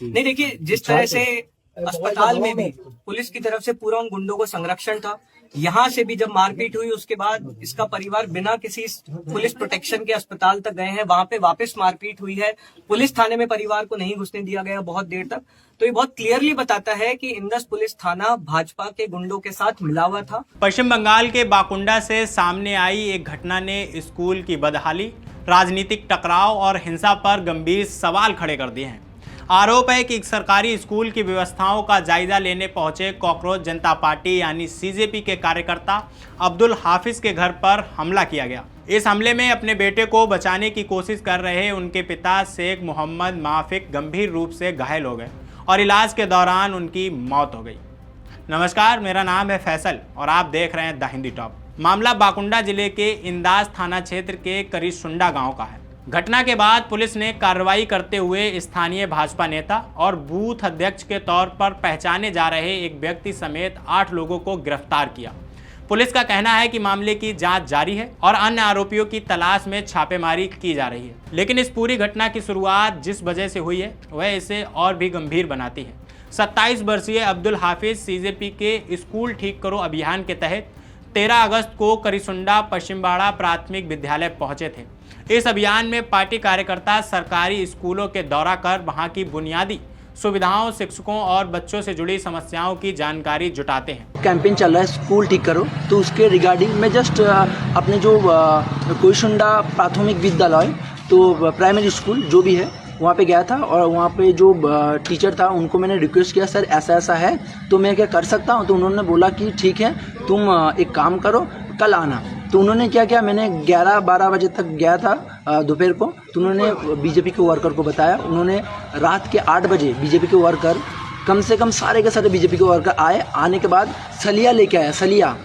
नहीं देखिए, जिस तरह से अस्पताल में भी पुलिस की तरफ से पूरा उन गुंडों को संरक्षण था, यहाँ से भी जब मारपीट हुई उसके बाद इसका परिवार बिना किसी पुलिस प्रोटेक्शन के अस्पताल तक गए हैं, वहां पे वापस मारपीट हुई है। पुलिस थाने में परिवार को नहीं घुसने दिया गया बहुत देर तक। तो ये बहुत क्लियरली बताता है कि इंदस पुलिस थाना भाजपा के गुंडों के साथ मिला हुआ था। पश्चिम बंगाल के बाकुंडा से सामने आई एक घटना ने स्कूल की बदहाली, राजनीतिक टकराव और हिंसा पर गंभीर सवाल खड़े कर दिए हैं। आरोप है कि एक सरकारी स्कूल की व्यवस्थाओं का जायजा लेने पहुंचे कॉकरोच जनता पार्टी यानी सीजेपी के कार्यकर्ता अब्दुल हाफिज के घर पर हमला किया गया। इस हमले में अपने बेटे को बचाने की कोशिश कर रहे उनके पिता शेख मोहम्मद माफिक गंभीर रूप से घायल हो गए और इलाज के दौरान उनकी मौत हो गई। नमस्कार, मेरा नाम है फैसल और आप देख रहे हैं द हिंदी टॉप। मामला बाकुंडा जिले के इंदास थाना क्षेत्र के करीसुंडा गांव का है। घटना के बाद पुलिस ने कार्रवाई करते हुए स्थानीय भाजपा नेता और बूथ अध्यक्ष के तौर पर पहचाने जा रहे एक व्यक्ति समेत 8 लोगों को गिरफ्तार किया। पुलिस का कहना है कि मामले की जांच जारी है और अन्य आरोपियों की तलाश में छापेमारी की जा रही है। लेकिन इस पूरी घटना की शुरुआत जिस वजह से हुई है वह इसे और भी गंभीर बनाती है। 27 वर्षीय अब्दुल हाफिज सीजेपी के स्कूल ठीक करो अभियान के तहत 13 अगस्त को करीसुंडा पश्चिमबाड़ा प्राथमिक विद्यालय पहुंचे थे। इस अभियान में पार्टी कार्यकर्ता सरकारी स्कूलों के दौरा कर वहां की बुनियादी सुविधाओं, शिक्षकों और बच्चों से जुड़ी समस्याओं की जानकारी जुटाते हैं। कैंपेन चल रहा है स्कूल ठीक करो, तो उसके रिगार्डिंग मैं जस्ट अपने जो करीसुंडा प्राथमिक विद्यालय तो प्राइमरी स्कूल जो भी है वहाँ पे गया था और वहाँ पे जो टीचर था उनको मैंने रिक्वेस्ट किया, सर ऐसा ऐसा है तो मैं क्या कर सकता हूँ। तो उन्होंने बोला कि ठीक है, तुम एक काम करो, कल आना। तो उन्होंने क्या किया, मैंने 11-12 बजे तक गया था दोपहर को। तो उन्होंने बीजेपी के वर्कर को बताया, उन्होंने रात के 8 बजे बीजेपी के वर्कर कम से कम सारे के सारे बीजेपी के वर्कर आए। आने के बाद सलिया लेके आया, सलिया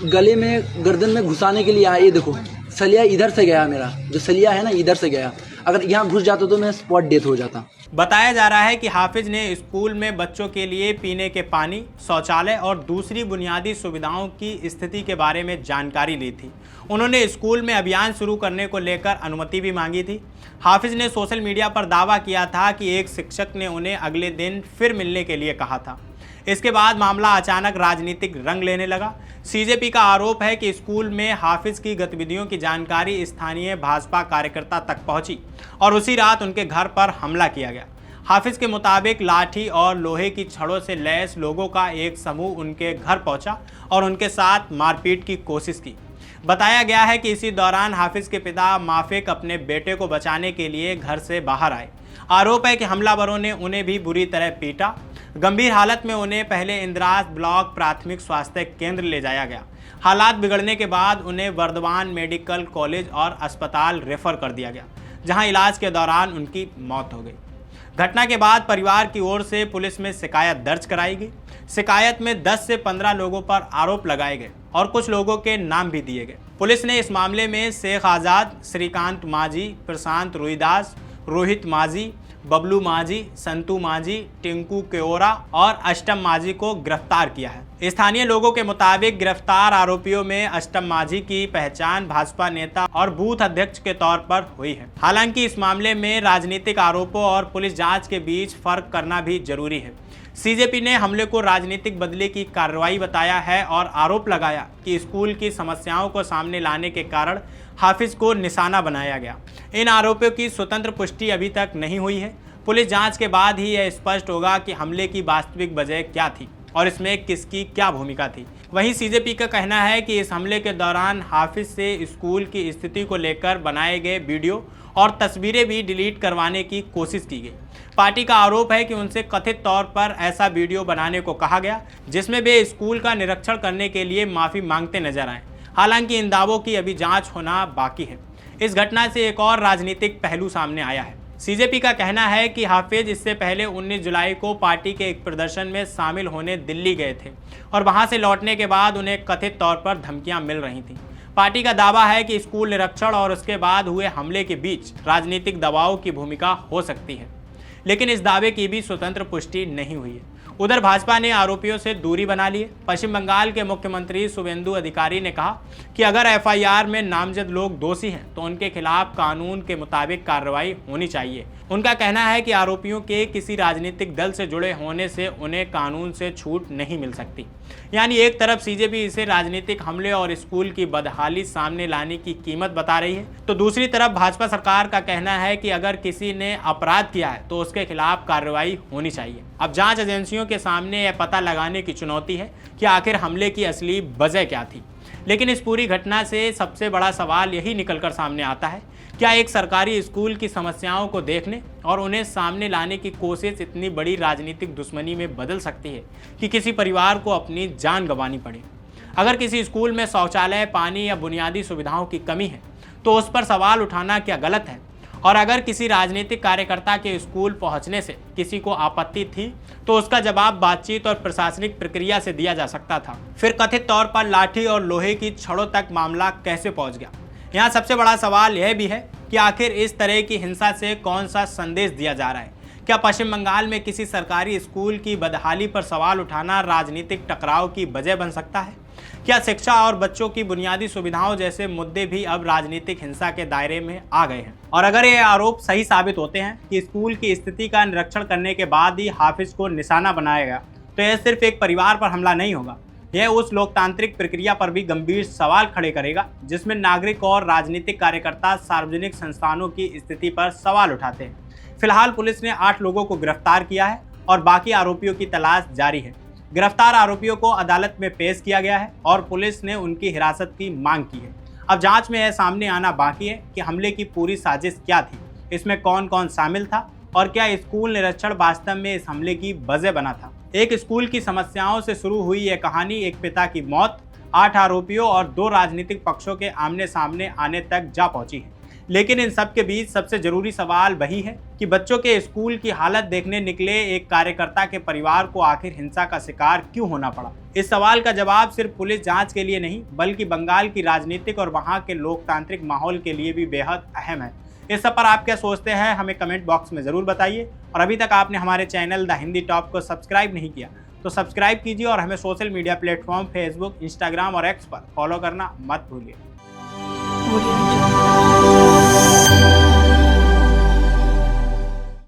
गले में गर्दन में घुसाने के लिए आया। ये देखो सलिया इधर से गया, मेरा जो सलिया है ना इधर से गया। अगर यहाँ घुस जाता तो मैं स्पॉट डेथ हो जाता। बताया जा रहा है कि हाफिज ने स्कूल में बच्चों के लिए पीने के पानी, शौचालय और दूसरी बुनियादी सुविधाओं की स्थिति के बारे में जानकारी ली थी। उन्होंने स्कूल में अभियान शुरू करने को लेकर अनुमति भी मांगी थी। हाफिज ने सोशल मीडिया पर दावा किया था कि एक शिक्षक ने उन्हें अगले दिन फिर मिलने के लिए कहा था। इसके बाद मामला अचानक राजनीतिक रंग लेने लगा। सीजेपी का आरोप है कि स्कूल में हाफिज की गतिविधियों की जानकारी स्थानीय भाजपा कार्यकर्ता तक पहुंची और उसी रात उनके घर पर हमला किया गया। हाफिज के मुताबिक लाठी और लोहे की छड़ों से लैस लोगों का एक समूह उनके घर पहुंचा और उनके साथ मारपीट की कोशिश की। बताया गया है कि इसी दौरान हाफिज के पिता माफिक अपने बेटे को बचाने के लिए घर से बाहर आए। आरोप है कि हमलावरों ने उन्हें भी बुरी तरह पीटा। गंभीर हालत में उन्हें पहले इंद्रास ब्लॉक प्राथमिक स्वास्थ्य केंद्र ले जाया गया। हालात बिगड़ने के बाद उन्हें वर्धमान मेडिकल कॉलेज और अस्पताल रेफर कर दिया गया, जहां इलाज के दौरान उनकी मौत हो गई। घटना के बाद परिवार की ओर से पुलिस में शिकायत दर्ज कराई गई। शिकायत में 10 से 15 लोगों पर आरोप लगाए गए और कुछ लोगों के नाम भी दिए गए। पुलिस ने इस मामले में शेख आज़ाद, श्रीकांत माझी, प्रशांत रुईदास, रोहित माझी, बबलू माझी, संतू माझी, टिंकू केओरा और अष्टम माझी को गिरफ्तार किया है। स्थानीय लोगों के मुताबिक गिरफ्तार आरोपियों में अष्टम माझी की पहचान भाजपा नेता और बूथ अध्यक्ष के तौर पर हुई है। हालांकि इस मामले में राजनीतिक आरोपों और पुलिस जांच के बीच फर्क करना भी जरूरी है। सीजेपी ने हमले को राजनीतिक बदले की कार्रवाई बताया है और आरोप लगाया कि स्कूल की समस्याओं को सामने लाने के कारण हाफिज को निशाना बनाया गया। इन आरोपों की स्वतंत्र पुष्टि अभी तक नहीं हुई है। पुलिस जांच के बाद ही यह स्पष्ट होगा कि हमले की वास्तविक वजह क्या थी और इसमें किसकी क्या भूमिका थी। वहीं सीजेपी का कहना है कि इस हमले के दौरान हाफिज से स्कूल की स्थिति को लेकर बनाए गए वीडियो और तस्वीरें भी डिलीट करवाने की कोशिश की गई। पार्टी का आरोप है कि उनसे कथित तौर पर ऐसा वीडियो बनाने को कहा गया जिसमें वे स्कूल का निरीक्षण करने के लिए माफ़ी मांगते नजर आए। हालांकि इन दावों की अभी जांच होना बाकी है। इस घटना से एक और राजनीतिक पहलू सामने आया है। सीजेपी का कहना है कि हाफिज इससे पहले 19 जुलाई को पार्टी के एक प्रदर्शन में शामिल होने दिल्ली गए थे और वहां से लौटने के बाद उन्हें कथित तौर पर धमकियां मिल रही थीं। पार्टी का दावा है कि स्कूल निरीक्षण और उसके बाद हुए हमले के बीच राजनीतिक दबाव की भूमिका हो सकती है, लेकिन इस दावे की भी स्वतंत्र पुष्टि नहीं हुई है। उधर भाजपा ने आरोपियों से दूरी बना ली है। पश्चिम बंगाल के मुख्यमंत्री शुभेंदु अधिकारी ने कहा कि अगर एफआईआर में नामजद लोग दोषी हैं तो उनके खिलाफ कानून के मुताबिक कार्रवाई होनी चाहिए उनका कहना है कि आरोपियों के किसी राजनीतिक दल से जुड़े होने से उन्हें कानून से छूट नहीं मिल सकती। यानी एक तरफ सीजेपी इसे राजनीतिक हमले और स्कूल की बदहाली सामने लाने की कीमत बता रही है, तो दूसरी तरफ भाजपा सरकार का कहना है कि अगर किसी ने अपराध किया है तो उसके खिलाफ कार्रवाई होनी चाहिए। अब जांच एजेंसियों के सामने यह पता लगाने की चुनौती है कि आखिर हमले की असली वजह क्या थी। लेकिन इस पूरी घटना से सबसे बड़ा सवाल यही निकलकर सामने आता है, क्या एक सरकारी स्कूल की समस्याओं को देखने और उन्हें सामने लाने की कोशिश इतनी बड़ी राजनीतिक दुश्मनी में बदल सकती है कि किसी परिवार को अपनी जान गंवानी पड़े। अगर किसी स्कूल में शौचालय, पानी या बुनियादी सुविधाओं की कमी है तो उस पर सवाल उठाना क्या गलत है? और अगर किसी राजनीतिक कार्यकर्ता के स्कूल पहुंचने से किसी को आपत्ति थी तो उसका जवाब बातचीत और प्रशासनिक प्रक्रिया से दिया जा सकता था। फिर कथित तौर पर लाठी और लोहे की छड़ों तक मामला कैसे पहुंच गया? यहाँ सबसे बड़ा सवाल यह भी है कि आखिर इस तरह की हिंसा से कौन सा संदेश दिया जा रहा है? क्या पश्चिम बंगाल में किसी सरकारी स्कूल की बदहाली पर सवाल उठाना राजनीतिक टकराव की वजह बन सकता है? क्या शिक्षा और बच्चों की बुनियादी सुविधाओं जैसे मुद्दे भी अब राजनीतिक हिंसा के दायरे में आ गए हैं? और अगर ये आरोप सही साबित होते हैं कि स्कूल की स्थिति का निरीक्षण करने के बाद ही हाफिज को निशाना बनाया गया, तो यह सिर्फ एक परिवार पर हमला नहीं होगा, यह उस लोकतांत्रिक प्रक्रिया पर भी गंभीर सवाल खड़े करेगा जिसमें नागरिक और राजनीतिक कार्यकर्ता सार्वजनिक संस्थानों की स्थिति पर सवाल उठाते हैं। फिलहाल पुलिस ने 8 लोगों को गिरफ्तार किया है और बाकी आरोपियों की तलाश जारी है। गिरफ्तार आरोपियों को अदालत में पेश किया गया है और पुलिस ने उनकी हिरासत की मांग की है। अब जांच में यह सामने आना बाकी है कि हमले की पूरी साजिश क्या थी, इसमें कौन कौन शामिल था और क्या स्कूल निरीक्षण वास्तव में इस हमले की वजह बना था। एक स्कूल की समस्याओं से शुरू हुई यह कहानी एक पिता की मौत, 8 आरोपियों और 2 राजनीतिक पक्षों के आमने सामने आने तक जा पहुंची है। लेकिन इन सब के बीच सबसे जरूरी सवाल वही है कि बच्चों के स्कूल की हालत देखने निकले एक कार्यकर्ता के परिवार को आखिर हिंसा का शिकार क्यों होना पड़ा। इस सवाल का जवाब सिर्फ पुलिस जांच के लिए नहीं बल्कि बंगाल की राजनीतिक और वहां के लोकतांत्रिक माहौल के लिए भी बेहद अहम है। इस सब पर आप क्या सोचते हैं हमें कमेंट बॉक्स में ज़रूर बताइए। और अभी तक आपने हमारे चैनल द हिंदी टॉप को सब्सक्राइब नहीं किया तो सब्सक्राइब कीजिए और हमें social media platform Facebook, Instagram और एक्स पर फॉलो करना मत भूलिए।